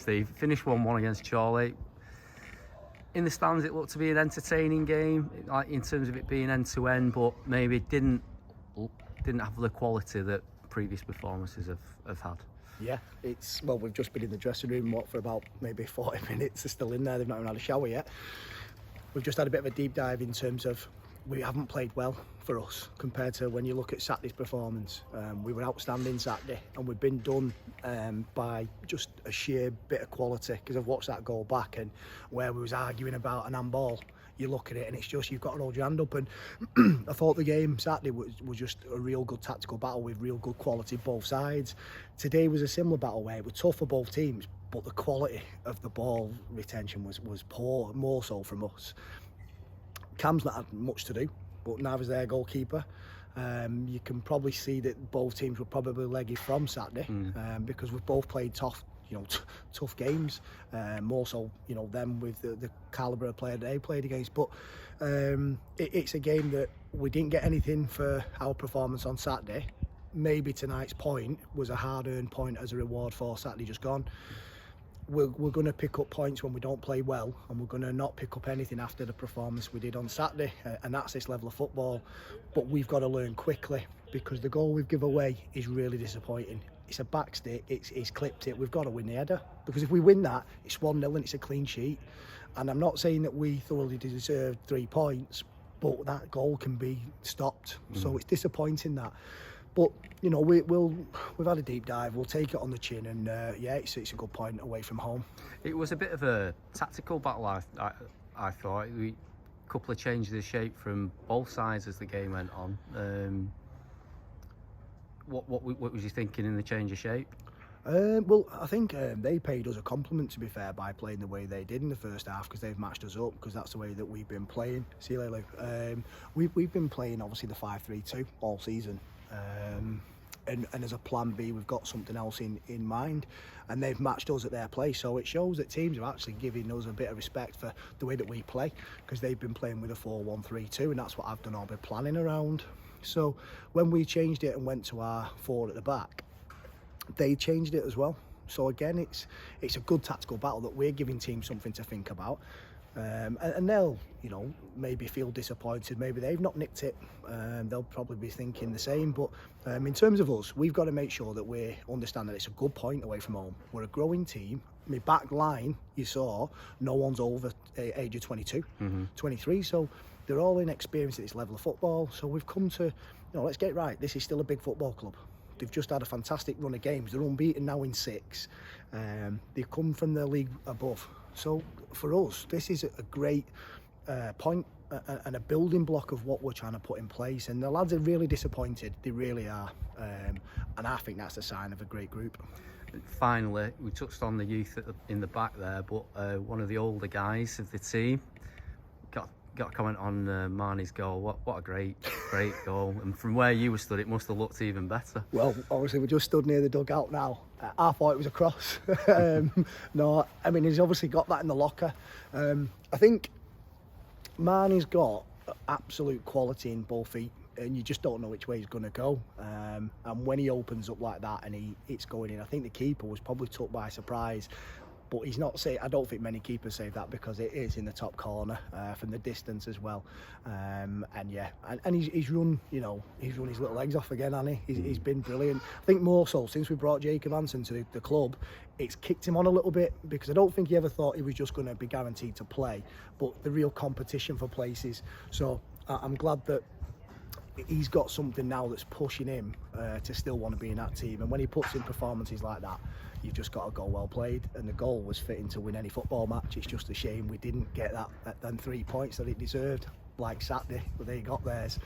Steve. Finished 1-1 against Chorley. In the stands, it looked to be an entertaining game, like in terms of it being end-to-end, but maybe didn't have the quality that previous performances have had. Yeah, we've just been in the dressing room for about maybe 40 minutes. They're still in there, they've not even had a shower yet. We've just had a bit of a deep dive in terms of we haven't played well for us compared to when you look at Saturday's performance. We were outstanding Saturday, and we've been done by just a sheer bit of quality, because I've watched that goal back, and where we was arguing about an handball, you look at it and it's just, you've got to hold your hand up. And I thought the game Saturday was just a real good tactical battle with real good quality both sides. Today was a similar battle where it was tough for both teams, but the quality of the ball retention was poor, more so from us. Cam's not had much to do, but neither's their goalkeeper. You can probably see that both teams were probably leggy from Saturday, because we've both played tough games, more so them with the calibre of player they played against. But it's a game that we didn't get anything for our performance on Saturday. Maybe tonight's point was a hard-earned point as a reward for Saturday just gone. We're going to pick up points when we don't play well, and we're going to not pick up anything after the performance we did on Saturday, and that's this level of football. But we've got to learn quickly, because the goal we've given away is really disappointing. It's a back stick, it's clipped it, we've got to win the header, because if we win that, it's 1-0 and it's a clean sheet. And I'm not saying that we thoroughly deserved 3 points, but that goal can be stopped. So it's disappointing that. But we've had a deep dive. We'll take it on the chin, and it's a good point away from home. It was a bit of a tactical battle. I thought a couple of changes of shape from both sides as the game went on. What was you thinking in the change of shape? Well, I think they paid us a compliment, to be fair, by playing the way they did in the first half, because they've matched us up, because that's the way that we've been playing. See you later, Luke. We've been playing obviously the 5-3-2 all season. And as a plan B, we've got something else in mind, and they've matched us at their play. So it shows that teams are actually giving us a bit of respect for the way that we play, because they've been playing with a 4-1-3-2, and that's what I've done all my planning around. So when we changed it and went to our 4 at the back, they changed it as well. So again, it's a good tactical battle that we're giving teams something to think about. And they'll, maybe feel disappointed. Maybe they've not nicked it. They'll probably be thinking the same. But in terms of us, we've got to make sure that we understand that it's a good point away from home. We're a growing team. My back line, you saw, no one's over age of 22, 23. So they're all inexperienced at this level of football. So we've come to, let's get it right. This is still a big football club. They've just had a fantastic run of games. They're unbeaten now in 6. They've come from the league above. So for us, this is a great point and a building block of what we're trying to put in place. And the lads are really disappointed. They really are. And I think that's a sign of a great group. Finally, we touched on the youth in the back there, but one of the older guys of the team got a comment on Marnie's goal. What a great goal. And from where you were stood, it must have looked even better. Well, obviously we just stood near the dugout now. I thought it was a cross. No, I mean, he's obviously got that in the locker. I think Marnie's got absolute quality in both feet, and you just don't know which way he's going to go. And when he opens up like that and it's going in, I think the keeper was probably took by surprise. But he's not saying, I don't think many keepers save that, because it is in the top corner from the distance as well. And he's run, he's run his little legs off again, hasn't he? He's been brilliant. I think more so since we brought Jacob Hansen to the club, it's kicked him on a little bit, because I don't think he ever thought he was just going to be guaranteed to play, but the real competition for places. So I'm glad that he's got something now that's pushing him to still want to be in that team. And when he puts in performances like that, you've just got a goal well played, and the goal was fitting to win any football match. It's just a shame we didn't get them 3 points that it deserved, like Saturday, but they got theirs.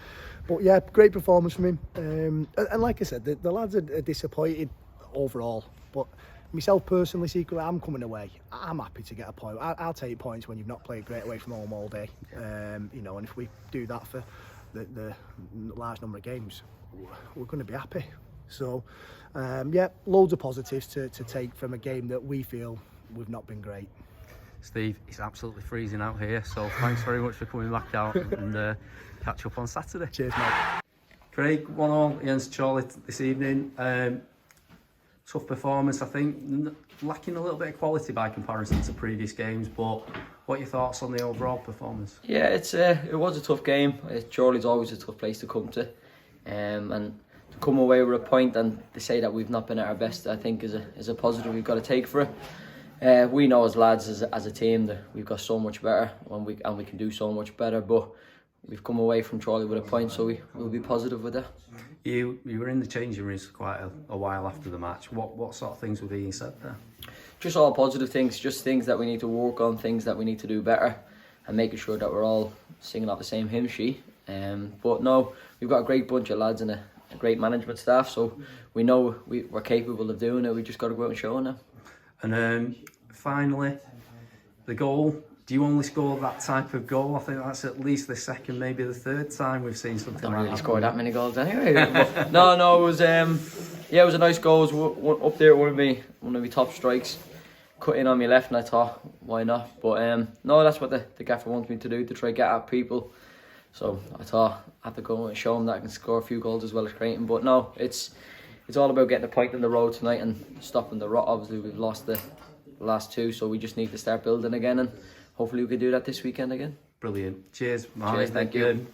But yeah, great performance from him. And like I said, the lads are disappointed overall. But myself personally, secretly, I'm coming away. I'm happy to get a point. I'll take points when you've not played great away from home all day. And if we do that for the large number of games, we're going to be happy. So loads of positives to take from a game that we feel we've not been great. Steve, it's absolutely freezing out here, so thanks very much for coming back out, and catch up on Saturday. Cheers, mate. Craig, 1-1 against Chorley this evening. tough performance, I think, lacking a little bit of quality by comparison to previous games, but what are your thoughts on the overall performance? Yeah, it was a tough game. Chorley's always a tough place to come to, and to come away with a point and to say that we've not been at our best, I think is a positive we've got to take for it. We know as lads, as a team, that we've got so much better and we can do so much better, but we've come away from Chorley with a point, so we'll be positive with that. You were in the changing rooms for quite a while after the match. What sort of things were being said there? Just all positive things, just things that we need to work on, things that we need to do better, and making sure that we're all singing off the same hymn sheet. But no, we've got a great bunch of lads and a great management staff, so we know we're capable of doing it. We just got to go out and show it now. And finally, the goal. Do you only score that type of goal? I think that's at least the second, maybe the third time we've seen something Don't like really that. score that many goals anyway. But no, it was it was a nice goal. It was up there, one of my top strikes. Cut in on my left, and I thought, why not? But no, that's what the gaffer wants me to do, to try get at people. So I thought I had to go and show him that I can score a few goals as well as Creighton. But no, it's all about getting a point on the road tonight and stopping the rot. Obviously, we've lost the last two, so we just need to start building again, and hopefully we can do that this weekend again. Brilliant. Cheers, Mark. Cheers, thank you.